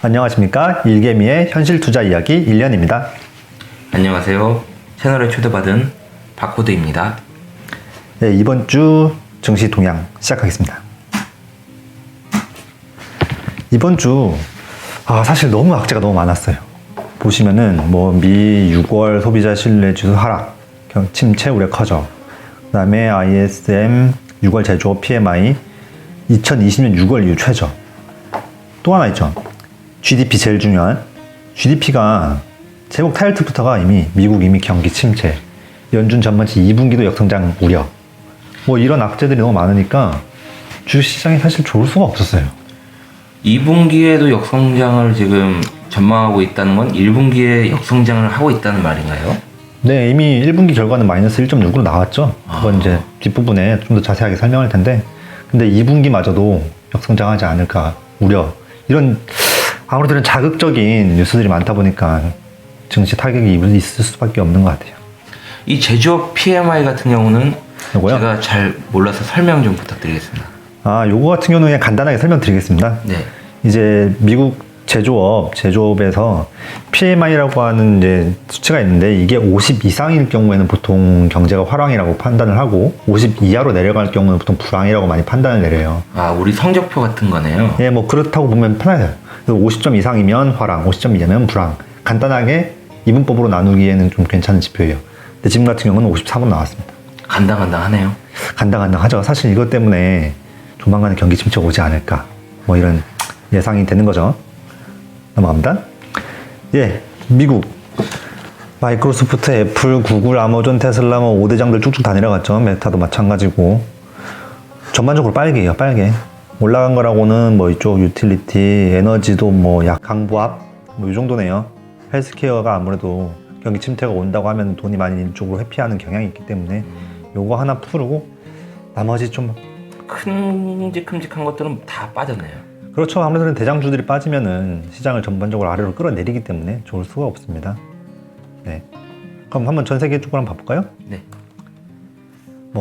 안녕하십니까. 일개미의 현실투자 이야기 1년입니다. 안녕하세요. 채널에 초대받은 바코드입니다. 네, 이번 주 증시 동향 시작하겠습니다. 이번 주 사실 너무 악재가 너무 많았어요. 보시면은 미 6월 소비자 신뢰지수 하락, 침체 우려 커져. 그 다음에 ISM 6월 제조업 PMI 2020년 6월 이후 최저. 또 하나 있죠. GDP 제일 중요한 GDP가 제목 타이틀부터가 미국 이미 경기 침체, 연준 전반치 2분기도 역성장 우려, 이런 악재들이 너무 많으니까 주식시장이 사실 좋을 수가 없었어요. 2분기에도 역성장을 지금 전망하고 있다는 건 1분기에 역성장을 하고 있다는 말인가요? 네, 이미 1분기 결과는 마이너스 1.6으로 나왔죠. 그건 이제 뒷부분에 좀 더 자세하게 설명할 텐데, 근데 2분기마저도 역성장하지 않을까 우려, 이런 아무래도 이런 자극적인 뉴스들이 많다 보니까 증시 타격이 있을 수밖에 없는 것 같아요. 이 제조업 PMI 같은 경우는 요거요? 제가 잘 몰라서 설명 좀 부탁드리겠습니다. 요거 같은 경우는 그냥 간단하게 설명드리겠습니다. 네. 이제 미국 제조업에서 PMI라고 하는 이제 수치가 있는데, 이게 50 이상일 경우에는 보통 경제가 활황이라고 판단을 하고, 50 이하로 내려갈 경우는 보통 불황이라고 많이 판단을 내려요. 우리 성적표 같은 거네요. 예, 그렇다고 보면 편해요. 50점 이상이면 활황, 50점 이하면 불황. 간단하게 이분법으로 나누기에는 좀 괜찮은 지표예요. 근데 지금 같은 경우는 54분 나왔습니다. 간당간당하네요. 간당간당하죠. 사실 이것 때문에 조만간 경기 침체가 오지 않을까, 이런 예상이 되는 거죠. 넘어갑니다. 예, 미국 마이크로소프트, 애플, 구글, 아마존, 테슬라 5대장들 쭉쭉 다 내려갔죠. 메타도 마찬가지고. 전반적으로 빨개요. 빨개. 올라간 거라고는 이쪽 유틸리티, 에너지도 약 강보합 이 정도네요. 헬스케어가 아무래도 경기 침체가 온다고 하면 돈이 많이 이쪽으로 회피하는 경향이 있기 때문에 요거 하나 풀고 나머지 좀 큼직큼직한 것들은 다 빠졌네요. 그렇죠. 아무래도 대장주들이 빠지면은 시장을 전반적으로 아래로 끌어내리기 때문에 좋을 수가 없습니다. 네. 그럼 한번 전 세계 쪽으로 한번 봐볼까요? 네.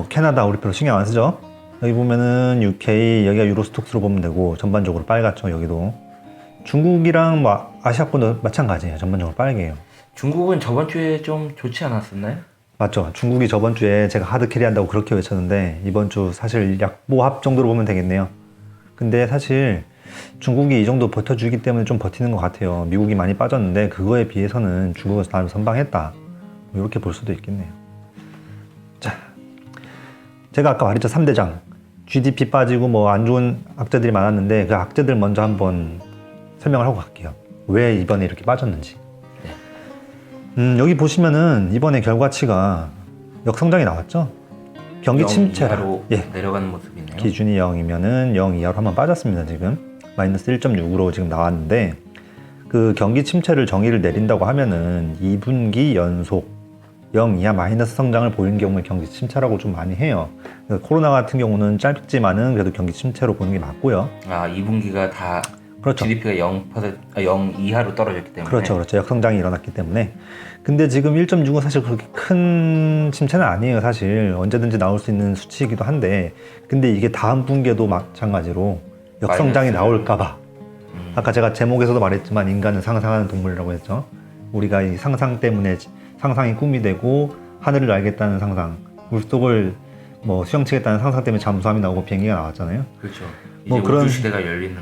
캐나다 우리 별로 신경 안 쓰죠. 여기 보면은 UK, 여기가 유로스톡스로 보면 되고, 전반적으로 빨갛죠. 여기도 중국이랑 아시아권도 마찬가지예요. 전반적으로 빨개요. 중국은 저번 주에 좀 좋지 않았었나요? 맞죠. 중국이 저번 주에 제가 하드캐리 한다고 그렇게 외쳤는데, 이번 주 사실 약보합 정도로 보면 되겠네요. 근데 사실 중국이 이 정도 버텨주기 때문에 좀 버티는 것 같아요. 미국이 많이 빠졌는데 그거에 비해서는 중국에서 나름 선방했다, 이렇게 볼 수도 있겠네요. 자, 제가 아까 말했죠. 3대장 GDP 빠지고 안 좋은 악재들이 많았는데, 그 악재들 먼저 한번 설명을 하고 갈게요. 왜 이번에 이렇게 빠졌는지. 여기 보시면은 이번에 결과치가 역성장이 나왔죠. 경기 침체로 내려가는 모습이네요. 기준이 0이면은 0 이하로 한번 빠졌습니다. 지금 마이너스 1.6으로 지금 나왔는데, 그 경기 침체를 정의를 내린다고 하면은 2분기 연속 0 이하 마이너스 성장을 보이는 경우에 경기 침체라고 좀 많이 해요. 코로나 같은 경우는 짧지만은 그래도 경기 침체로 보는 게 맞고요. 2분기가 다 그렇죠. GDP가 0 이하로 떨어졌기 때문에. 그렇죠. 역성장이 일어났기 때문에. 근데 지금 1.6은 사실 그렇게 큰 침체는 아니에요. 사실 언제든지 나올 수 있는 수치이기도 한데, 근데 이게 다음 분기에도 마찬가지로 역성장이 나올까봐. 아까 제가 제목에서도 말했지만 인간은 상상하는 동물이라고 했죠. 우리가 이 상상 때문에 상상이 꿈이 되고, 하늘을 알겠다는 상상, 물속을 수영치겠다는 상상 때문에 잠수함이 나오고 비행기가 나왔잖아요. 그렇죠. 이제 그런 우주 시대가 열리는.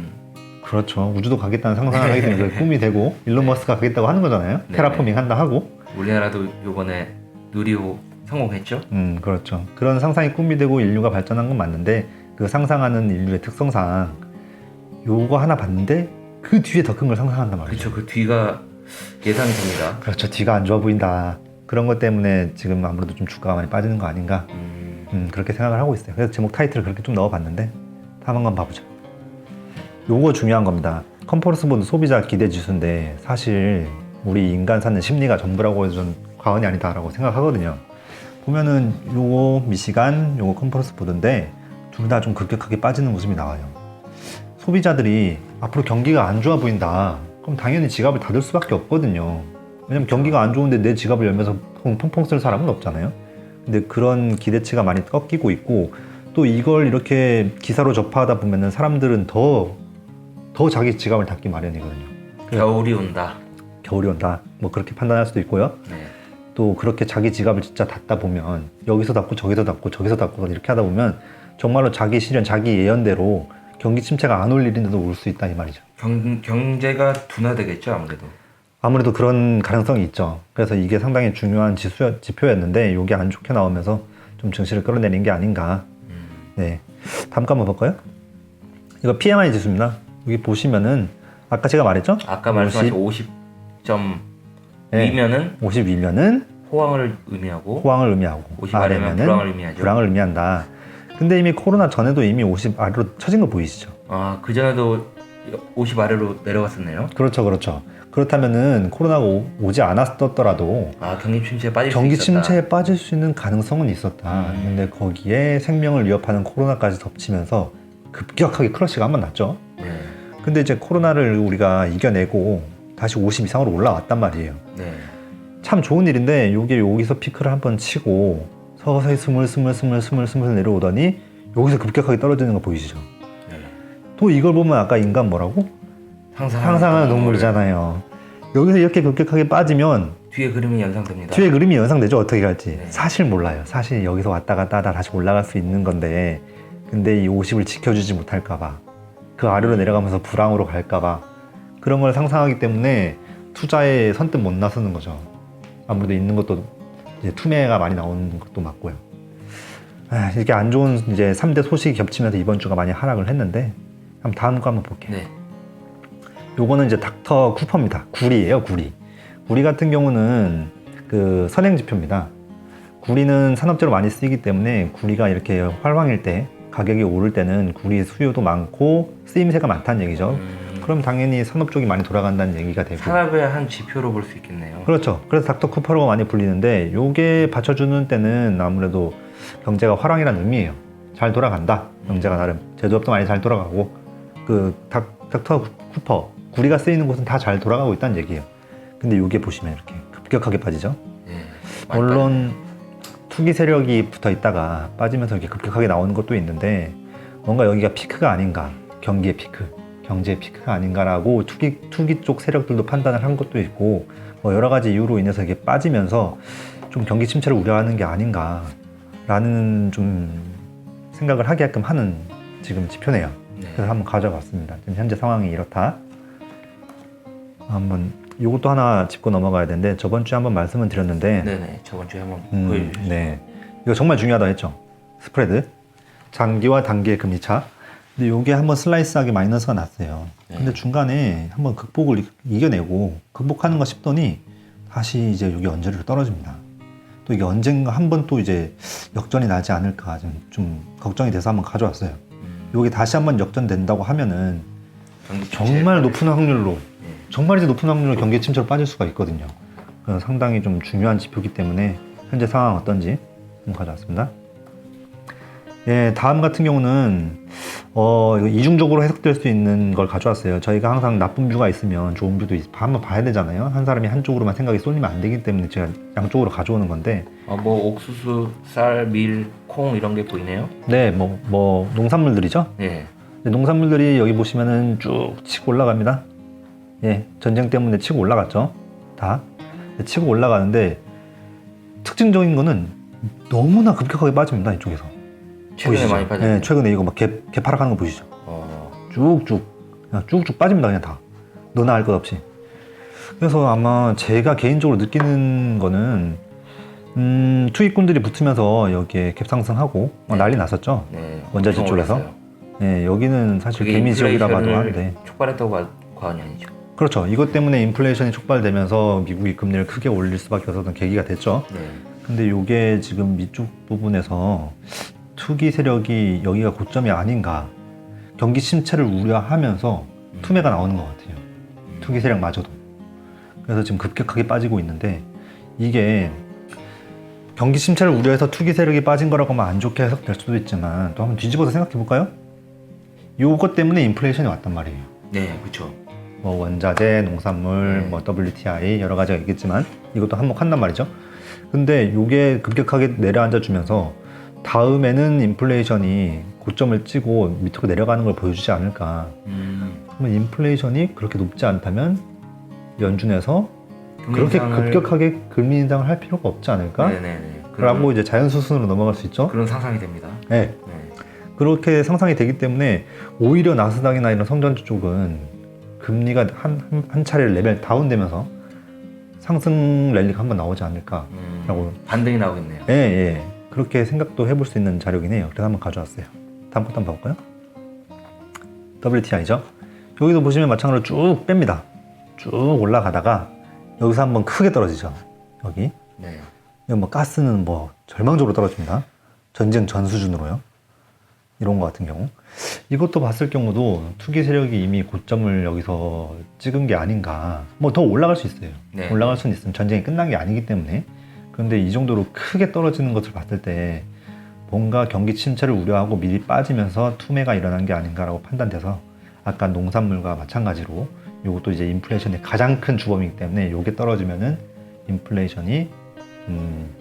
그렇죠. 우주도 가겠다는 상상을 하기 때문에 꿈이 되고, 일론 머스크가 가겠다고 하는 거잖아요. 테라포밍 한다 하고. 우리나라도 요번에 누리호 성공했죠. 그렇죠. 그런 상상이 꿈이 되고 인류가 발전한 건 맞는데, 그 상상하는 인류의 특성상 요거 하나 봤는데 그 뒤에 더 큰 걸 상상한단 말이죠. 그렇죠. 그 뒤가 예상이 됩니다. 그렇죠. 뒤가 안 좋아 보인다. 그런 것 때문에 지금 아무래도 좀 주가가 많이 빠지는 거 아닌가, 그렇게 생각을 하고 있어요. 그래서 제목 타이틀을 그렇게 좀 넣어봤는데, 다음 한번 봐보죠. 요거 중요한 겁니다. 컨퍼런스 보드 소비자 기대 지수인데, 사실 우리 인간 사는 심리가 전부라고 해서 좀 과언이 아니다라고 생각하거든요. 보면은 요거 미시간, 요거 컨퍼런스 보드인데 둘 다 좀 급격하게 빠지는 모습이 나와요. 소비자들이 앞으로 경기가 안 좋아 보인다, 그럼 당연히 지갑을 닫을 수밖에 없거든요. 왜냐면 경기가 안 좋은데 내 지갑을 열면서 펑펑 쓸 사람은 없잖아요. 근데 그런 기대치가 많이 꺾이고 있고, 또 이걸 이렇게 기사로 접하다 보면은 사람들은 더 자기 지갑을 닫기 마련이거든요. 겨울이 온다. 겨울이 온다. 뭐 그렇게 판단할 수도 있고요. 네. 또 그렇게 자기 지갑을 진짜 닫다 보면 여기서 닫고 저기서 닫고 저기서 닫고 이렇게 하다 보면 정말로 자기 실현, 자기 예언대로 경기 침체가 안 올 일인데도 올 수 있다 이 말이죠. 경제가 둔화되겠죠 아무래도. 아무래도 그런 가능성이 있죠. 그래서 이게 상당히 중요한 지표였는데 이게 안 좋게 나오면서 좀 증시를 끌어내린 게 아닌가. 네, 다음 거 한번 볼까요? 이거 PMI 지수입니다. 여기 보시면은 아까 제가 말했죠? 아까 말씀하신 50점 네. 위면은 52면은 호황을 의미하고 호황을 의미하고 50 아래면 불황을 의미하죠. 불황을 의미한다. 근데 이미 코로나 전에도 이미 50 아래로 처진 거 보이시죠? 아, 그전에도 50 아래로 내려갔었네요. 그렇죠, 그렇죠. 그렇다면은 코로나가 오지 않았더라도 아, 경기 침체에 빠질 경기 수 있었다. 침체에 빠질 수 있는 가능성은 있었다. 근데 거기에 생명을 위협하는 코로나까지 덮치면서 급격하게 크러쉬가 한 번 났죠. 네. 근데 이제 코로나를 우리가 이겨내고 다시 50 이상으로 올라왔단 말이에요. 네. 참 좋은 일인데 이게 여기서 피크를 한번 치고 서서히 스물 내려오더니 여기서 급격하게 떨어지는 거 보이시죠? 네. 또 이걸 보면 아까 인간 뭐라고? 상상하는 동물이잖아요. 여기서 이렇게 급격하게 빠지면 뒤에 그림이 연상됩니다. 뒤에 그림이 연상되죠. 어떻게 갈지. 네. 사실 몰라요. 사실 여기서 왔다 갔다 하다 다시 올라갈 수 있는 건데 근데 이 50을 지켜주지 못할까 봐 그 아래로 내려가면서 불황으로 갈까 봐 그런 걸 상상하기 때문에 투자에 선뜻 못 나서는 거죠. 아무래도 있는 것도 이제 투매가 많이 나오는 것도 맞고요. 이렇게 안 좋은 이제 3대 소식이 겹치면서 이번 주가 많이 하락을 했는데 한번 다음 거 한번 볼게요. 네. 요거는 이제 닥터 쿠퍼입니다. 구리예요, 구리. 구리 같은 경우는 그 선행 지표입니다. 구리는 산업재로 많이 쓰이기 때문에 구리가 이렇게 활황일 때 가격이 오를 때는 구리 수요도 많고 쓰임새가 많다는 얘기죠. 그럼 당연히 산업 쪽이 많이 돌아간다는 얘기가 되고. 산업의 한 지표로 볼 수 있겠네요. 그렇죠. 그래서 닥터 쿠퍼라고 많이 불리는데 요게 받쳐주는 때는 아무래도 경제가 활황이라는 의미예요. 잘 돌아간다. 경제가 나름 제조업도 많이 잘 돌아가고 그 닥터 쿠퍼 구리가 쓰이는 곳은 다 잘 돌아가고 있다는 얘기예요. 근데 요게 보시면 이렇게 급격하게 빠지죠. 네. 많이 물론 투기 세력이 붙어 있다가 빠지면서 이렇게 급격하게 나오는 것도 있는데 뭔가 여기가 피크가 아닌가, 경기의 피크, 경제의 피크가 아닌가라고 투기 쪽 세력들도 판단을 한 것도 있고 뭐 여러 가지 이유로 인해서 이게 빠지면서 좀 경기 침체를 우려하는 게 아닌가라는 좀 생각을 하게끔 하는 지금 지표네요. 네. 그래서 한번 가져봤습니다. 지금 현재 상황이 이렇다. 한번 이것도 하나 짚고 넘어가야 되는데 저번 주에 한번 말씀을 드렸는데 네네. 저번 주에 한번 보여주시죠. 네. 이거 정말 중요하다 했죠. 스프레드. 장기와 단기의 금리차. 근데 이게 한번 슬라이스하게 마이너스가 났어요. 네. 근데 중간에 한번 극복을 이겨내고 극복하는 거 싶더니 다시 이제 여기 언저리로 떨어집니다. 또 이게 언젠가 한번 또 이제 역전이 나지 않을까 좀 걱정이 돼서 한번 가져왔어요. 이게 다시 한번 역전된다고 하면은 경기 침체에 정말 빠질 높은 확률로 네. 정말 이제 높은 확률로 경기 침체로 빠질 수가 있거든요. 그래서 상당히 좀 중요한 지표이기 때문에 현재 상황 어떤지 좀 가져왔습니다. 예, 다음 같은 경우는 이거 이중적으로 해석될 수 있는 걸 가져왔어요. 저희가 항상 나쁜 뷰가 있으면 좋은 뷰도 한번 봐야 되잖아요. 한 사람이 한쪽으로만 생각이 쏠리면 안 되기 때문에 제가 양쪽으로 가져오는 건데. 뭐 옥수수, 쌀, 밀, 콩 이런 게 보이네요. 네, 뭐 농산물들이죠. 네. 농산물들이 여기 보시면은 쭉 치고 올라갑니다. 예, 전쟁 때문에 치고 올라갔죠. 다 치고 올라가는데 특징적인 거는 너무나 급격하게 빠집니다. 이쪽에서. 최근에 보이시죠? 많이 빠졌네요. 네, 최근에 이거 막 개파락하는 거 보이시죠? 그냥 쭉쭉 빠집니다. 그냥 다. 너나 할 것 없이. 그래서 아마 제가 개인적으로 느끼는 거는 투기꾼들이 붙으면서 여기에 갭 상승하고 막 난리 났었죠. 네. 원자재 엄청 쪽에서. 올랐어요. 네, 여기는 사실 그게 개미 지역이라 봐도 인플레이션을 하는데. 촉발했다고 과언이 아니죠. 그렇죠. 이것 때문에 인플레이션이 촉발되면서 미국이 금리를 크게 올릴 수밖에 없었던 계기가 됐죠. 네. 근데 이게 지금 밑쪽 부분에서 투기 세력이 여기가 고점이 아닌가, 경기 침체를 우려하면서 투매가 나오는 것 같아요. 투기 세력마저도. 그래서 지금 급격하게 빠지고 있는데 이게 경기 침체를 우려해서 투기 세력이 빠진 거라고 하면 안 좋게 해석될 수도 있지만 또 한번 뒤집어서 생각해 볼까요? 요것 때문에 인플레이션이 왔단 말이에요. 네, 그렇죠. 뭐 원자재, 농산물, 뭐 WTI 여러 가지가 있겠지만 이것도 한몫한단 말이죠. 근데 이게 급격하게 내려앉아 주면서 다음에는 인플레이션이 고점을 찍고 밑으로 내려가는 걸 보여주지 않을까. 그러면 인플레이션이 그렇게 높지 않다면 연준에서 그렇게 급격하게 금리 인상을 할 필요가 없지 않을까? 네네네. 라고 이제 자연 수순으로 넘어갈 수 있죠. 그런 상상이 됩니다. 네. 그렇게 상상이 되기 때문에 오히려 나스닥이나 이런 성장주 쪽은 금리가 한 차례 레벨 다운되면서 상승 랠리가 한번 나오지 않을까라고 반등이 나오겠네요. 예, 예. 그렇게 생각도 해볼 수 있는 자료긴 해요. 그래서 한번 가져왔어요. 다음 것도 한번 봐볼까요? WTI죠. 여기도 보시면 마찬가지로 쭉 뺍니다. 쭉 올라가다가 여기서 한번 크게 떨어지죠. 여기. 네. 이거 뭐 가스는 뭐 절망적으로 떨어집니다. 전쟁 전 수준으로요. 이런 거 같은 경우. 이것도 봤을 경우도 투기 세력이 이미 고점을 여기서 찍은 게 아닌가. 뭐 더 올라갈 수 있어요. 네. 올라갈 수는 있으면 전쟁이 끝난 게 아니기 때문에. 그런데 이 정도로 크게 떨어지는 것을 봤을 때 뭔가 경기 침체를 우려하고 미리 빠지면서 투매가 일어난 게 아닌가라고 판단돼서 아까 농산물과 마찬가지로 이것도 이제 인플레이션의 가장 큰 주범이기 때문에 이게 떨어지면은 인플레이션이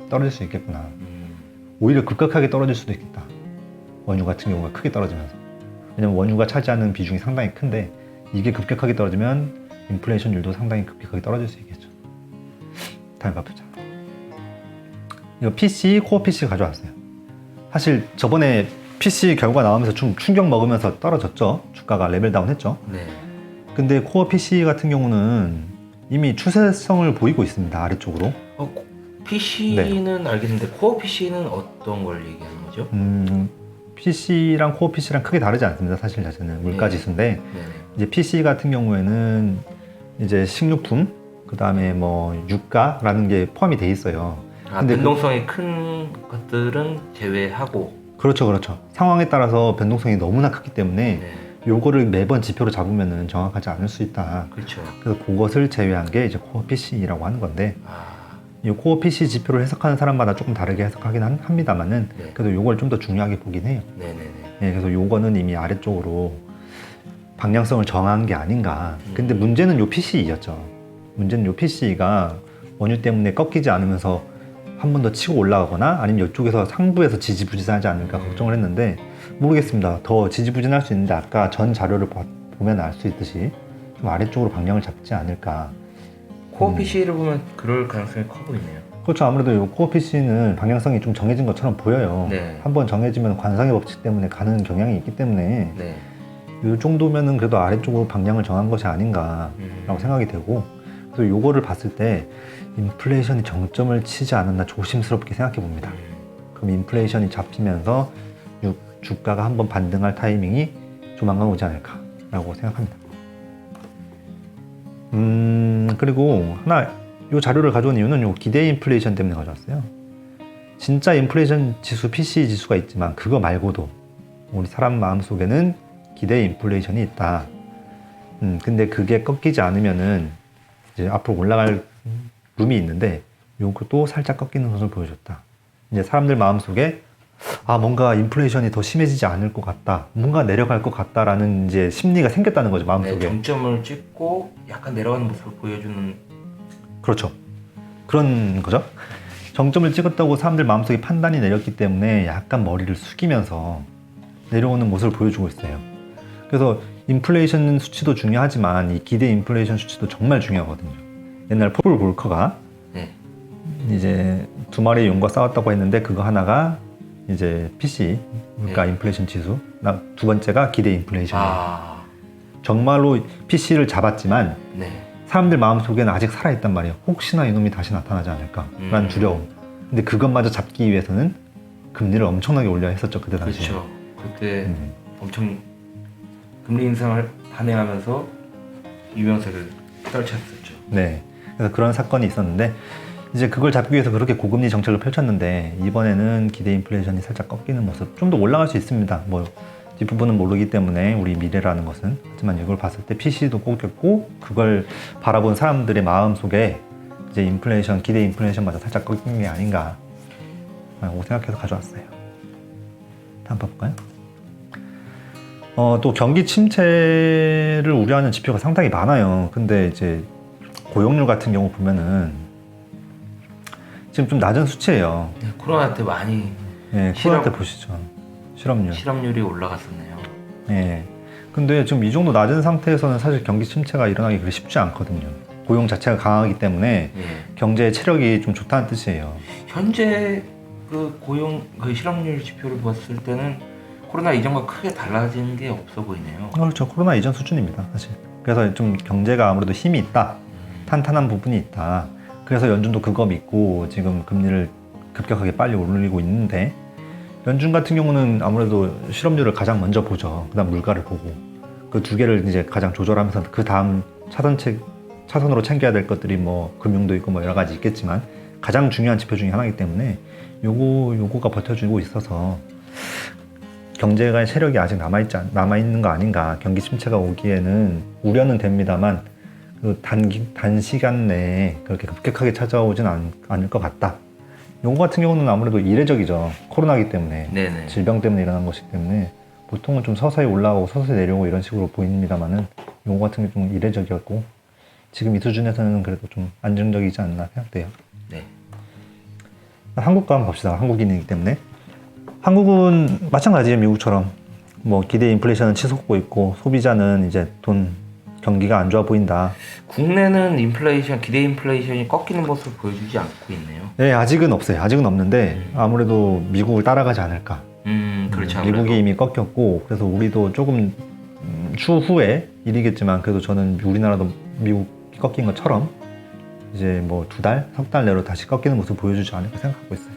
떨어질 수 있겠구나. 오히려 급격하게 떨어질 수도 있겠다. 원유 같은 경우가 크게 떨어지면서. 왜냐면 원유가 차지하는 비중이 상당히 큰데 이게 급격하게 떨어지면 인플레이션율도 상당히 급격하게 떨어질 수 있겠죠. 다음 봐보자. 이거 PC, 코어 PC 가져왔어요. 사실 저번에 PC 결과 나오면서 좀 충격 먹으면서 떨어졌죠. 주가가 레벨 다운 했죠. 네. 근데 코어 PC 같은 경우는 이미 추세성을 보이고 있습니다. 아래쪽으로. PC는 알겠는데 코어 PC는 어떤 걸 얘기하는 거죠? PC랑 코어 PC랑 크게 다르지 않습니다. 사실 자체는 물가 지수인데 네네. 이제 PC 같은 경우에는 이제 식료품, 그 다음에 뭐 유가라는 게 포함이 돼 있어요. 근데 변동성이 큰 것들은 제외하고. 그렇죠, 그렇죠. 상황에 따라서 변동성이 너무나 크기 때문에 네. 요거를 매번 지표로 잡으면은 정확하지 않을 수 있다. 그렇죠. 그래서 그것을 제외한 게 이제 코어 PC라고 하는 건데 아, 이 코어 PC 지표를 해석하는 사람마다 조금 다르게 해석하긴 합니다만은 네. 그래도 요걸 좀 더 중요하게 보긴 해요. 네네네. 예, 그래서 요거는 이미 아래쪽으로 방향성을 정한 게 아닌가. 근데 문제는 요 PC였죠. 문제는 요 PC가 원유 때문에 꺾이지 않으면서 한 번 더 치고 올라가거나 아니면 이쪽에서 상부에서 지지부진하지 않을까 걱정을 했는데 모르겠습니다. 더 지지부진할 수 있는데 아까 전 자료를 보면 알 수 있듯이 좀 아래쪽으로 방향을 잡지 않을까. 코어 PC를 보면 그럴 가능성이 커 보이네요. 그렇죠. 아무래도 이 코어 PC는 방향성이 좀 정해진 것처럼 보여요. 네. 한번 정해지면 관성의 법칙 때문에 가는 경향이 있기 때문에 네. 이 정도면은 그래도 아래쪽으로 방향을 정한 것이 아닌가라고 생각이 되고, 그래서 요거를 봤을 때 인플레이션이 정점을 치지 않았나 조심스럽게 생각해 봅니다. 그럼 인플레이션이 잡히면서 주가가 한번 반등할 타이밍이 조만간 오지 않을까라고 생각합니다. 그리고 하나 이 자료를 가져온 이유는 요 기대 인플레이션 때문에 가져왔어요. 진짜 인플레이션 지수, PCE 지수가 있지만 그거 말고도 우리 사람 마음속에는 기대 인플레이션이 있다. 근데 그게 꺾이지 않으면은 이제 앞으로 올라갈 룸이 있는데 요것도 살짝 꺾이는 것을 보여줬다. 이제 사람들 마음속에 뭔가 인플레이션이 더 심해지지 않을 것 같다. 뭔가 내려갈 것 같다라는 이제 심리가 생겼다는 거죠, 마음속에. 네, 정점을 찍고 약간 내려가는 모습을 보여주는. 그렇죠. 그런 거죠. 정점을 찍었다고 사람들 마음속에 판단이 내렸기 때문에 약간 머리를 숙이면서 내려오는 모습을 보여주고 있어요. 그래서 인플레이션 수치도 중요하지만 이 기대 인플레이션 수치도 정말 중요하거든요. 옛날 폴 볼커가 네. 이제 두 마리의 용과 싸웠다고 했는데 그거 하나가 이제 PC 물가 인플레이션 지수, 두 번째가 기대 인플레이션이에요. 정말로 PC를 잡았지만 네. 사람들 마음속에는 아직 살아있단 말이에요. 혹시나 이놈이 다시 나타나지 않을까라는 두려움. 근데 그것마저 잡기 위해서는 금리를 엄청나게 올려야 했었죠, 그때 당시에. 그렇죠. 그때 엄청 금리 인상을 단행하면서 유명세를 떨쳤었죠. 네. 그래서 그런 사건이 있었는데 이제 그걸 잡기 위해서 그렇게 고금리 정책을 펼쳤는데 이번에는 기대 인플레이션이 살짝 꺾이는 모습, 좀 더 올라갈 수 있습니다. 뭐 뒷부분은 모르기 때문에 우리 미래라는 것은. 하지만 이걸 봤을 때 PC도 꺾였고 그걸 바라본 사람들의 마음속에 이제 인플레이션, 기대 인플레이션마저 살짝 꺾인 게 아닌가 라고 생각해서 가져왔어요. 다음 봐볼까요? 또 경기 침체를 우려하는 지표가 상당히 많아요. 근데 이제 고용률 같은 경우 보면은 지금 좀 낮은 수치예요. 네, 코로나 때 많이. 네, 코로나 때 보시죠. 실업률이 올라갔었네요. 네. 근데 지금 이 정도 낮은 상태에서는 사실 경기 침체가 일어나기 그리 쉽지 않거든요. 고용 자체가 강하기 때문에 예. 경제 체력이 좀 좋다는 뜻이에요. 현재 그 고용 그 실업률 지표를 봤을 때는 코로나 이전과 크게 달라진 게 없어 보이네요. 그렇죠. 코로나 이전 수준입니다, 사실. 그래서 좀 경제가 아무래도 힘이 있다, 탄탄한 부분이 있다. 그래서 연준도 그거 믿고 지금 금리를 급격하게 빨리 올리고 있는데, 연준 같은 경우는 아무래도 실업률을 가장 먼저 보죠. 그다음 물가를 보고 그 두 개를 이제 가장 조절하면서 그 다음 차선으로 챙겨야 될 것들이 뭐 금융도 있고 뭐 여러 가지 있겠지만 가장 중요한 지표 중에 하나이기 때문에 요거가 버텨주고 있어서 경제가 체력이 아직 남아있는 거 아닌가. 경기 침체가 오기에는 우려는 됩니다만 그 단시간 내에 그렇게 급격하게 찾아오진 않을 것 같다. 요거 같은 경우는 아무래도 이례적이죠. 코로나기 때문에. 네네. 질병 때문에 일어난 것이기 때문에 보통은 좀 서서히 올라가고 서서히 내려오고 이런 식으로 보입니다만은 요거 같은 게 좀 이례적이었고 지금 이 수준에서는 그래도 좀 안정적이지 않나 생각돼요. 네. 한국과 한번 봅시다. 한국인이기 때문에. 한국은 마찬가지예요. 미국처럼 뭐 기대 인플레이션은 치솟고 있고 소비자는 이제 경기가 안 좋아 보인다. 국내는 기대 인플레이션이 꺾이는 모습을 보여주지 않고 있네요. 네, 아직은 없어요. 아직은 없는데 아무래도 미국을 따라가지 않을까. 그렇죠. 미국이 이미 꺾였고 그래서 우리도 조금 추후에 일이겠지만 그래도 저는 우리나라도 미국이 꺾인 것처럼 이제 뭐 2달, 3달 내로 다시 꺾이는 모습을 보여주지 않을까 생각하고 있어요.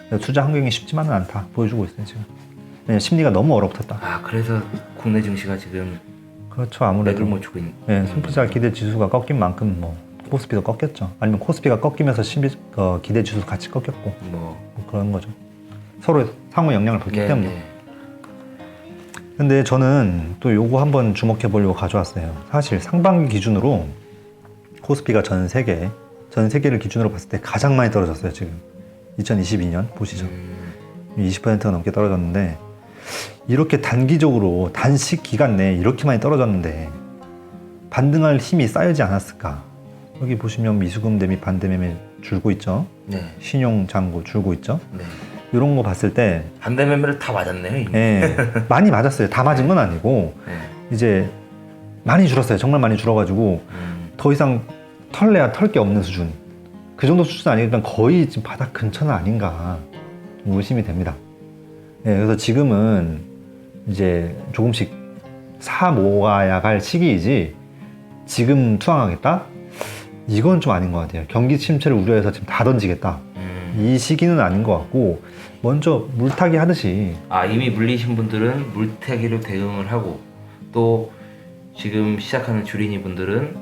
그래서 투자 환경이 쉽지만은 않다 보여주고 있어요 지금. 왜냐면 심리가 너무 얼어붙었다. 아 그래서 국내 증시가 지금 그렇죠. 아무래도 맥을 못 추고 있는. 네, 소비자 기대 지수가 꺾인 만큼 뭐 코스피도 꺾였죠. 아니면 코스피가 꺾이면서 기대 지수 같이 꺾였고 뭐 그런 거죠. 서로 상호 영향을 받기 네, 때문에. 네. 근데 저는 또 요거 한번 주목해 보려고 가져왔어요. 사실 상반기 기준으로 코스피가 전 세계를 기준으로 봤을 때 가장 많이 떨어졌어요. 지금 2022년 보시죠. 20%가 넘게 떨어졌는데 이렇게 단기적으로 단식 기간 내에 이렇게 많이 떨어졌는데 반등할 힘이 쌓이지 않았을까? 여기 보시면 미수금 대비 반대매매 줄고 있죠. 네. 신용 잔고 줄고 있죠. 네. 이런 거 봤을 때 반대 매매를 다 맞았네요. 이미. 예, 많이 맞았어요. 다 맞은 건 아니고 네. 이제 많이 줄었어요. 정말 많이 줄어가지고 더 이상 털래야 털 게 없는 수준. 그 정도 수준 아니니까 거의 지금 바닥 근처는 아닌가 의심이 됩니다. 예, 그래서 지금은 이제 조금씩 사 모아야 갈 시기이지 지금 투항하겠다? 이건 좀 아닌 것 같아요. 경기 침체를 우려해서 지금 다 던지겠다. 이 시기는 아닌 것 같고 먼저 물타기 하듯이 이미 물리신 분들은 물타기로 대응을 하고 또 지금 시작하는 주린이 분들은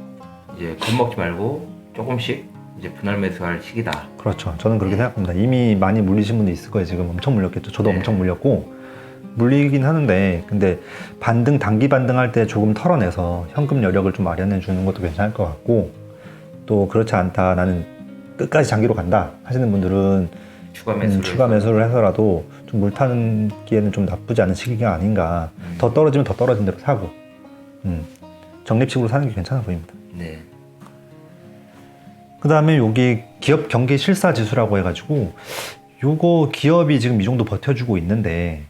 이제 겁먹지 말고 조금씩 이제 분할 매수할 시기다. 그렇죠. 저는 그렇게 생각합니다. 이미 많이 물리신 분도 있을 거예요. 지금 엄청 물렸겠죠. 저도 네. 엄청 물렸고 물리긴 하는데 근데 단기 반등할 때 조금 털어내서 현금 여력을 좀 마련해 주는 것도 괜찮을 것 같고 또 그렇지 않다 나는 끝까지 장기로 간다 하시는 분들은 추가 매수를 해서라도 좀 물타기에는 좀 나쁘지 않은 시기가 아닌가. 더 떨어지면 더 떨어진 대로 사고 적립식으로 사는 게 괜찮아 보입니다. 네. 그 다음에 여기 기업 경기 실사 지수라고 해가지고 요거 기업이 지금 이 정도 버텨주고 있는데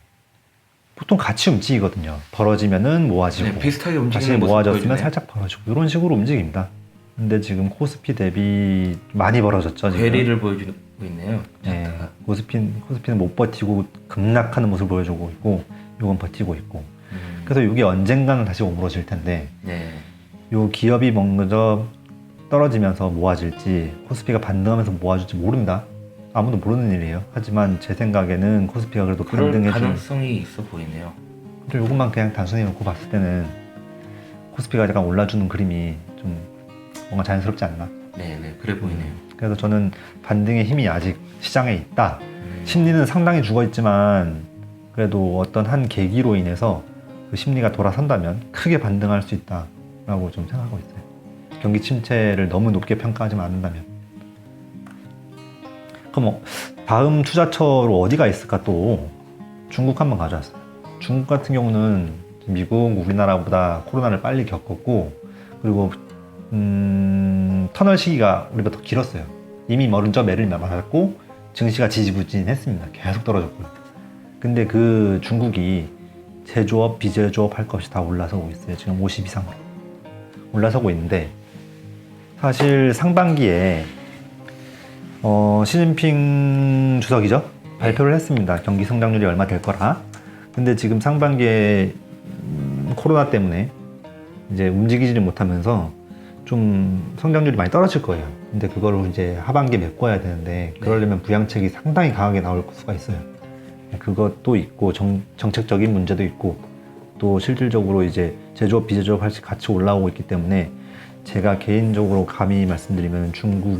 보통 같이 움직이거든요. 벌어지면은 모아지고 네, 비슷하게 움직이는 다시 모습 모아졌으면 보여주네요. 살짝 벌어지고 이런 식으로 움직입니다. 근데 지금 코스피 대비 많이 벌어졌죠. 지금. 괴리를 보여주고 있네요. 네, 코스피는 못 버티고 급락하는 모습을 보여주고 있고 이건 버티고 있고 그래서 이게 언젠가는 다시 오므러질 텐데 네. 요 기업이 먼저 떨어지면서 모아질지 코스피가 반등하면서 모아질지 모릅니다. 아무도 모르는 일이에요. 하지만 제 생각에는 코스피가 그래도 그럴 반등해줄 가능성이 있어 보이네요. 요것만 그냥 단순히 놓고 봤을 때는 코스피가 약간 올라주는 그림이 좀 뭔가 자연스럽지 않나. 네, 그래 보이네요. 그래서 저는 반등의 힘이 아직 시장에 있다. 심리는 상당히 죽어있지만 그래도 어떤 한 계기로 인해서 그 심리가 돌아선다면 크게 반등할 수 있다라고 좀 생각하고 있어요. 경기 침체를 너무 높게 평가하지 않는다면. 그럼 다음 투자처로 어디가 있을까? 또 중국 한번 가져왔어요. 중국 같은 경우는 미국, 우리나라보다 코로나를 빨리 겪었고 그리고 터널 시기가 우리보다 더 길었어요. 이미 먼저 매를 맞았고 증시가 지지부진했습니다. 계속 떨어졌고요. 근데 그 중국이 제조업, 비제조업 할 것이 다 올라서고 있어요. 지금 50 이상으로 올라서고 있는데 사실 상반기에 시진핑 주석이죠. 발표를 했습니다. 경기 성장률이 얼마 될 거라. 근데 지금 상반기에 코로나 때문에 이제 움직이지를 못하면서 좀 성장률이 많이 떨어질 거예요. 근데 그거를 이제 하반기에 메꿔야 되는데 그러려면 부양책이 상당히 강하게 나올 수가 있어요. 그것도 있고 정책적인 문제도 있고 또 실질적으로 이제 제조업 비제조업 같이 올라오고 있기 때문에 제가 개인적으로 감히 말씀드리면 중국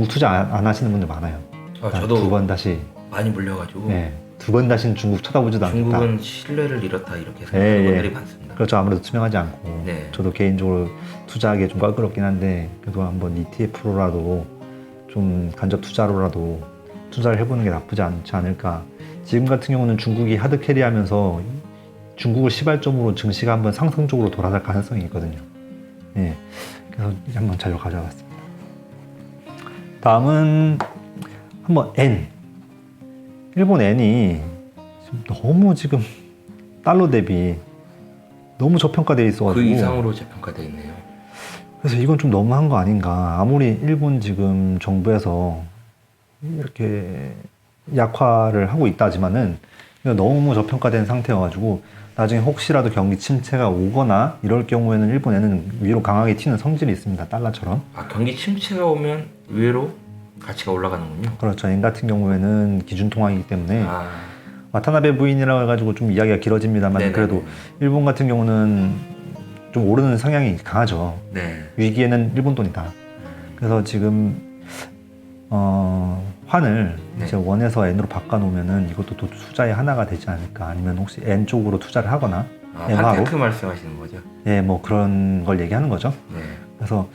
투자 안 하시는 분들 많아요. 저도 두 번 다시 많이 물려가지고 두 번 다시는 중국 쳐다보지도 않겠다. 중국은 신뢰를 잃었다 이렇게 생각하는 분들이 많습니다. 그렇죠. 아무래도 투명하지 않고 저도 개인적으로 투자하기에 좀 껄끄럽긴 한데 그래도 한번 ETF로라도 좀 간접 투자로라도 투자를 해보는 게 나쁘지 않지 않을까. 지금 같은 경우는 중국이 하드캐리하면서 중국을 시발점으로 증시가 한번 상승 쪽으로 돌아갈 가능성이 있거든요. 그래서 한번 자료 가져왔습니다. 다음은 한번 N. 일본 N이 너무 지금 달러 대비 너무 저평가되어 있어가지고 그 이상으로 저평가되어 있네요. 그래서 이건 좀 너무한 거 아닌가. 아무리 일본 지금 정부에서 이렇게 약화를 하고 있다지만은 너무 저평가된 상태여가지고 나중에 혹시라도 경기 침체가 오거나 이럴 경우에는 일본에는 위로 강하게 튀는 성질이 있습니다. 달러처럼. 경기 침체가 오면 의외로 가치가 올라가는군요. 그렇죠. 엔 같은 경우에는 기준 통화이기 때문에 와타나베 부인이라고 해가지고 좀 이야기가 길어집니다만 네네. 그래도 일본 같은 경우는 좀 오르는 성향이 강하죠. 위기에는 일본 돈이다. 그래서 지금 환을 이제 원에서 N으로 바꿔놓으면은 이것도 또 투자의 하나가 되지 않을까. 아니면 혹시 N 쪽으로 투자를 하거나 M화로. 환테크 말씀하시는 거죠? 뭐 그런 걸 얘기하는 거죠. 그래서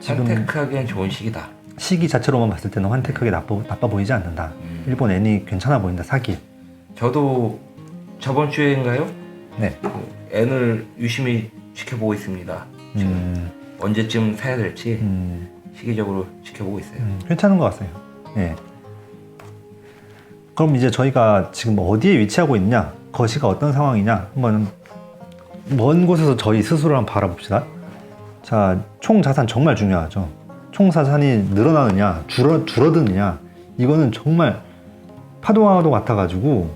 지금 환테크하기엔 좋은 시기다. 시기 자체로만 봤을 때는 환테크하게 나빠 보이지 않는다. 일본 N이 괜찮아 보인다. 사기. 저도 저번 주에인가요? 네. N을 유심히 지켜보고 있습니다. 언제쯤 사야 될지 시기적으로 지켜보고 있어요. 괜찮은 것 같아요. 그럼 이제 저희가 지금 어디에 위치하고 있냐, 거시가 어떤 상황이냐 한번 먼 곳에서 저희 스스로 한번 바라봅시다. 자, 총 자산 정말 중요하죠. 총 자산이 늘어나느냐 줄어드느냐 이거는 정말 파도와도 같아가지고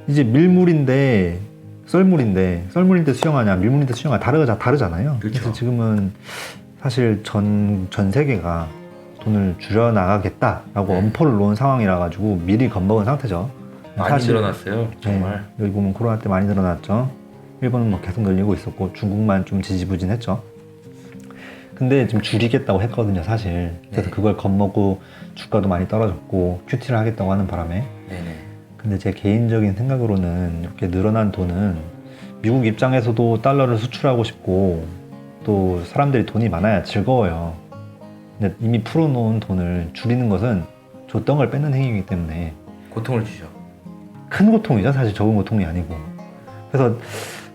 이제 밀물인데 썰물인데 수영하냐 밀물인데 수영하냐 다르잖아요. 그렇죠. 그래서 지금은 사실 전 세계가 돈을 줄여나가겠다라고 엄포를 놓은 상황이라 가지고 미리 겁먹은 상태죠. 많이 사실, 늘어났어요. 정말. 여기 보면 코로나 때 많이 늘어났죠. 일본은 뭐 계속 늘리고 있었고 중국만 좀 지지부진했죠. 근데 지금 줄이겠다고 했거든요, 사실. 그래서 그걸 겁먹고 주가도 많이 떨어졌고 큐티를 하겠다고 하는 바람에. 근데 제 개인적인 생각으로는 이렇게 늘어난 돈은 미국 입장에서도 달러를 수출하고 싶고 또 사람들이 돈이 많아야 즐거워요. 근데 이미 풀어놓은 돈을 줄이는 것은 줬던 걸 뺏는 행위이기 때문에 고통을 주죠. 큰 고통이죠. 사실 적은 고통이 아니고. 그래서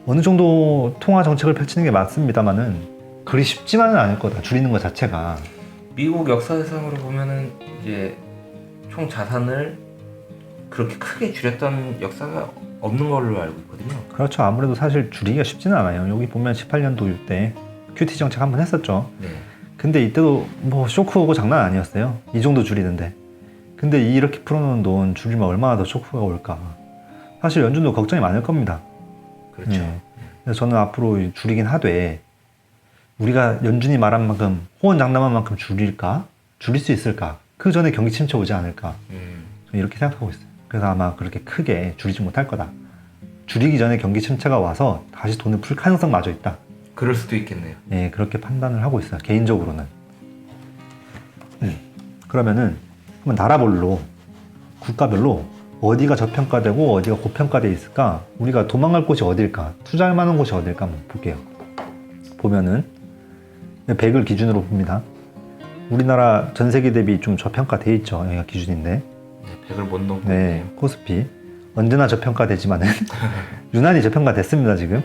어느 정도 통화 정책을 펼치는 게 맞습니다만은 그리 쉽지만은 않을 거다. 줄이는 것 자체가. 미국 역사상으로 보면은 이제 총 자산을 그렇게 크게 줄였던 역사가 없는 걸로 알고 있거든요. 그렇죠. 아무래도 사실 줄이기가 쉽지는 않아요. 여기 보면 18년도일 때 QT 정책 한번 했었죠. 근데 이때도 뭐 쇼크 오고 장난 아니었어요. 이 정도 줄이는데. 근데 이렇게 풀어놓은 돈 줄이면 얼마나 더 쇼크가 올까. 사실 연준도 걱정이 많을 겁니다. 그렇죠. 그래서 저는 앞으로 줄이긴 하되 우리가 연준이 말한 만큼 호언장담한 만큼 줄일까? 줄일 수 있을까? 그 전에 경기 침체 오지 않을까? 저는 이렇게 생각하고 있어요. 그래서 아마 그렇게 크게 줄이지 못할 거다. 줄이기 전에 경기 침체가 와서 다시 돈을 풀 가능성마저 있다. 그럴 수도 있겠네요. 네, 그렇게 판단을 하고 있어요. 개인적으로는. 그러면은 한번 나라별로 국가별로 어디가 저평가되고 어디가 고평가되어 있을까? 우리가 도망갈 곳이 어딜까? 투자할 만한 곳이 어딜까? 한번 볼게요. 보면은 100을 기준으로 봅니다. 우리나라 전 세계 대비 좀 저평가되어 있죠. 여기가 기준인데. 100을 못 넘고. 네, 코스피 언제나 저평가되지만은 유난히 저평가됐습니다 지금.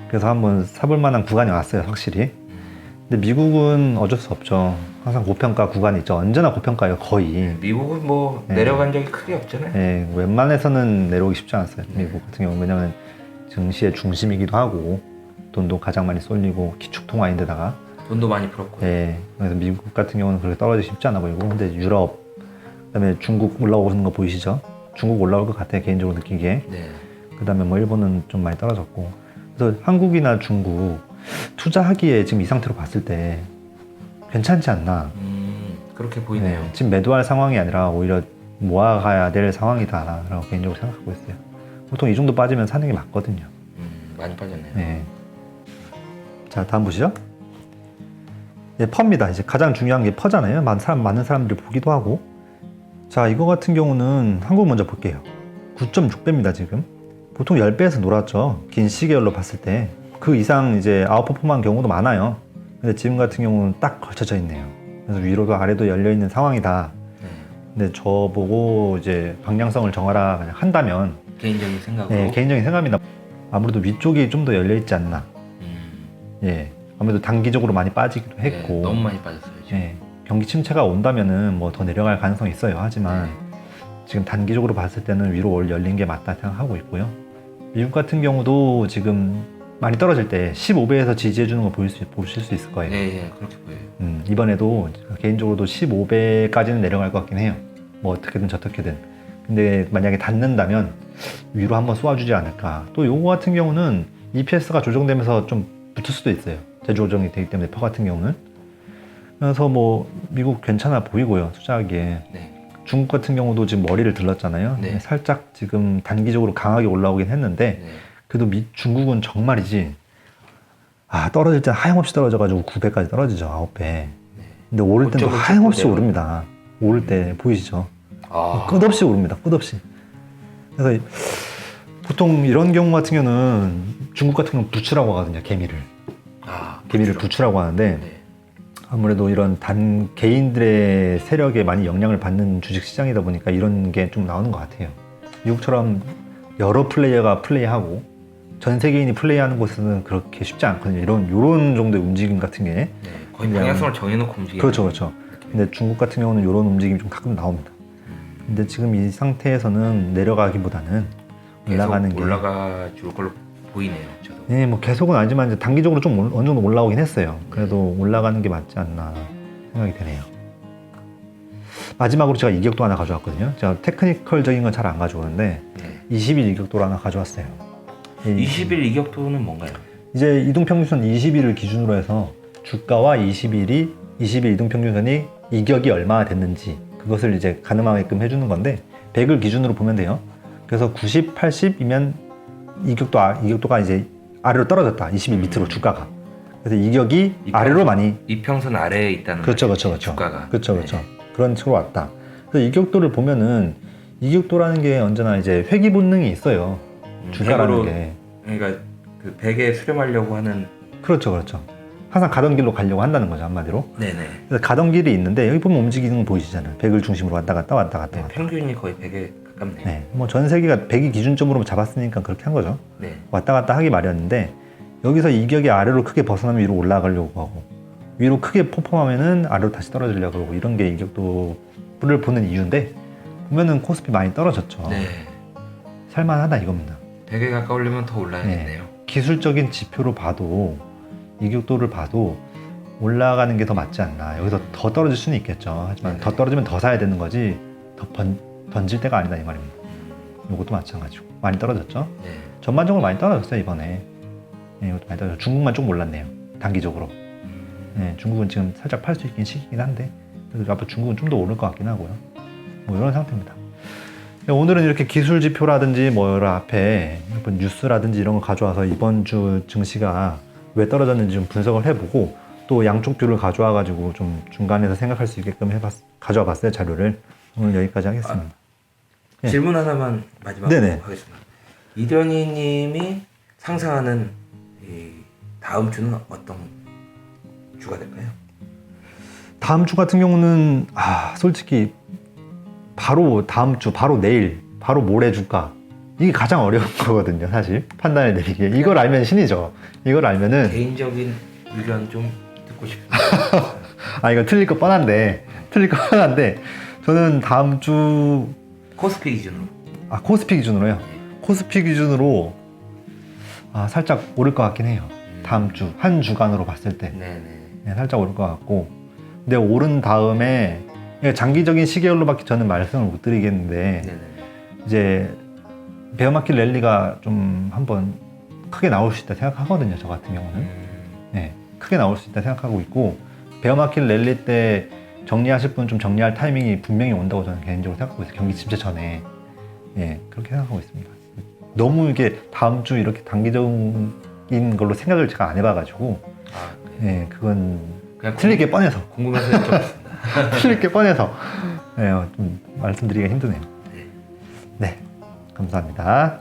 그래서 한번 사볼 만한 구간이 왔어요, 확실히. 근데 미국은 어쩔 수 없죠. 항상 고평가 구간이 있죠. 언제나 고평가예요, 거의. 미국은 뭐 내려간 적이 크게 없잖아요. 네, 웬만해서는 내려오기 쉽지 않았어요. 미국 같은 경우는. 왜냐면 증시의 중심이기도 하고 돈도 가장 많이 쏠리고 기축통화인데다가 돈도 많이 풀었고. 네, 그래서 미국 같은 경우는 그렇게 떨어지기 쉽지 않아 보이고, 근데 유럽, 그다음에 중국 올라오는 거 보이시죠? 중국 올라올 것 같아요, 개인적으로 느끼기에. 네. 그다음에 뭐 일본은 좀 많이 떨어졌고, 그래서 한국이나 중국 투자하기에 지금 이 상태로 봤을 때 괜찮지 않나. 그렇게 보이네요. 네, 지금 매도할 상황이 아니라 오히려 모아가야 될 상황이다라고 개인적으로 생각하고 있어요. 보통 이 정도 빠지면 사는 게 맞거든요. 많이 빠졌네요. 네. 자, 다음 보시죠. 예, 퍼입니다. 이제 가장 중요한 게 퍼잖아요. 많은 사람들이 보기도 하고. 자, 이거 같은 경우는 한국 먼저 볼게요. 9.6배입니다, 지금. 보통 10배에서 놀았죠. 긴 시계열로 봤을 때. 그 이상 이제 아웃퍼폼한 경우도 많아요. 근데 지금 같은 경우는 딱 걸쳐져 있네요. 그래서 위로도 아래도 열려있는 상황이다. 근데 저보고 이제 방향성을 정하라 그냥 한다면. 개인적인 생각으로. 예, 개인적인 생각입니다. 아무래도 위쪽이 좀 더 열려있지 않나. 예. 아무래도 단기적으로 많이 빠지기도 했고. 네, 너무 많이 빠졌어요. 지금. 예. 경기 침체가 온다면은 뭐 더 내려갈 가능성이 있어요. 하지만 지금 단기적으로 봤을 때는 위로 열린 게 맞다 생각하고 있고요. 미국 같은 경우도 지금 많이 떨어질 때 15배에서 지지해주는 거 보실 수 있을 거예요. 예, 그렇게 보여요. 이번에도 개인적으로도 15배까지는 내려갈 것 같긴 해요. 뭐 어떻게든 저떻게든. 근데 만약에 닿는다면 위로 한번 쏘아주지 않을까. 또 요거 같은 경우는 EPS가 조정되면서 좀 붙을 수도 있어요. 재조정이 되기 때문에 퍼 같은 경우는. 그래서 뭐 미국 괜찮아 보이고요. 투자하기에. 네. 중국 같은 경우도 지금 머리를 들렀잖아요. 네. 살짝 지금 단기적으로 강하게 올라오긴 했는데 네. 그래도 중국은 정말이지 떨어질 때 하염없이 떨어져가지고 9배까지 떨어지죠. 9배. 근데 오를 때는 또 하염없이 오릅니다. 오를 때 보이시죠? 끝없이 오릅니다. 끝없이. 그래서 보통 이런 경우 같은 경우는 중국 같은 경우는 부추라고 하거든요. 개미를. 개미를 부추라고 하는데 네. 아무래도 이런 개인들의 세력에 많이 영향을 받는 주식시장이다 보니까 이런 게 좀 나오는 것 같아요. 미국처럼 여러 플레이어가 플레이하고 전 세계인이 플레이하는 곳은 그렇게 쉽지 않거든요. 이런 정도의 움직임 같은 게. 네. 거의 방향성을 정해놓고 움직이는. 그렇죠. 근데 중국 같은 경우는 이런 움직임이 좀 가끔 나옵니다. 근데 지금 이 상태에서는 내려가기보다는 올라가는 게 올라가 줄 걸로 보이네요. 저도. 네, 뭐 계속은 아니지만 이제 단기적으로 좀 어느 정도 올라오긴 했어요. 그래도 올라가는 게 맞지 않나 생각이 되네요. 마지막으로 제가 이격도 하나 가져왔거든요. 제가 테크니컬적인 건 잘 안 가져오는데 20일 이격도를 하나 가져왔어요. 20일 이격도는 뭔가요? 이제 이동평균선 20일을 기준으로 해서 주가와 20일 이동평균선이 이격이 얼마나 됐는지 그것을 이제 가늠하게끔 해주는 건데 100을 기준으로 보면 돼요. 그래서 90, 80이면 이격도가 이제 아래로 떨어졌다. 20일 밑으로 주가가. 그래서 이격이 아래로 많이 이평선 아래에 있다는 그렇죠. 주가가. 그렇죠. 그런 식으로 왔다. 그래서 이격도를 보면은 이격도라는 게 언제나 이제 회귀 본능이 있어요. 주가라는 게. 그러니까 그 100에 수렴하려고 하는. 그렇죠. 항상 가던 길로 가려고 한다는 거죠, 한마디로. 네네. 그래서 가던 길이 있는데 여기 보면 움직이는 거 보이시잖아요. 100을 중심으로 왔다 갔다. 네, 평균이 거의 100에 가깝네요. 네, 뭐 전 세계가 100이 기준점으로 잡았으니까 그렇게 한 거죠. 네. 왔다 갔다 하기 마련인데 여기서 이격이 아래로 크게 벗어나면 위로 올라가려고 하고 위로 크게 퍼폼하면은 아래로 다시 떨어지려고 하고 이런 게 이격도를 보는 이유인데 보면은 코스피 많이 떨어졌죠. 네. 살만하다 이겁니다. 100에 가까우려면 더 올라야겠네요. 기술적인 지표로 봐도 이격도를 봐도 올라가는 게 더 맞지 않나. 여기서 더 떨어질 수는 있겠죠. 하지만 더 떨어지면 더 사야 되는 거지 더 던질 때가 아니다 이 말입니다. 이것도 마찬가지고 많이 떨어졌죠. 네. 전반적으로 많이 떨어졌어요 이번에. 네, 이것도 많이 떨어졌어요. 중국만 좀 올랐네요. 단기적으로. 네, 중국은 지금 살짝 팔 수 있긴 시기긴 한데 그래도 앞으로 중국은 좀 더 오를 것 같긴 하고요. 뭐 이런 상태입니다. 오늘은 이렇게 기술 지표라든지 뭐 여러 앞에 뉴스라든지 이런 거 가져와서 이번 주 증시가 왜 떨어졌는지 좀 분석을 해보고 또 양쪽 뷰를 가져와 가지고 좀 중간에서 생각할 수 있게끔 가져와 봤어요 자료를. 오늘 여기까지 하겠습니다. 네. 질문 하나만 마지막으로 네네. 하겠습니다. 이련희 님이 상상하는 이 다음 주는 어떤 주가 될까요? 다음 주 같은 경우는 솔직히 바로 다음 주, 바로 내일, 바로 모레 주가 이게 가장 어려운 거거든요 사실 판단을 내리기에. 이걸 알면 신이죠. 이걸 알면은 개인적인 의견 좀 듣고 싶습니다. 이거 틀릴 거 뻔한데 저는 다음 주 코스피 기준으로. 코스피 기준으로요. 코스피 기준으로 살짝 오를 것 같긴 해요. 다음 주 한 주간으로 봤을 때. 네네. 네, 살짝 오를 것 같고, 근데 오른 다음에 장기적인 시계열로밖에 저는 말씀을 못 드리겠는데 네네. 이제 베어마켓 랠리가 좀 한번 크게 나올 수 있다 생각하거든요. 저 같은 경우는 네, 크게 나올 수 있다 생각하고 있고, 베어마켓 랠리 때 정리하실 분 좀 정리할 타이밍이 분명히 온다고 저는 개인적으로 생각하고 있어요. 경기 침체 전에. 예, 그렇게 생각하고 있습니다. 너무 이게 다음 주 이렇게 단기적인 걸로 생각을 제가 안 해봐가지고, 아, 예, 그건 그냥 틀릴 게 뻔해서. 궁금해서 여쭤봤습니다. 틀릴 게 뻔해서. 예, 좀 말씀드리기가 힘드네요. 네. 네, 감사합니다.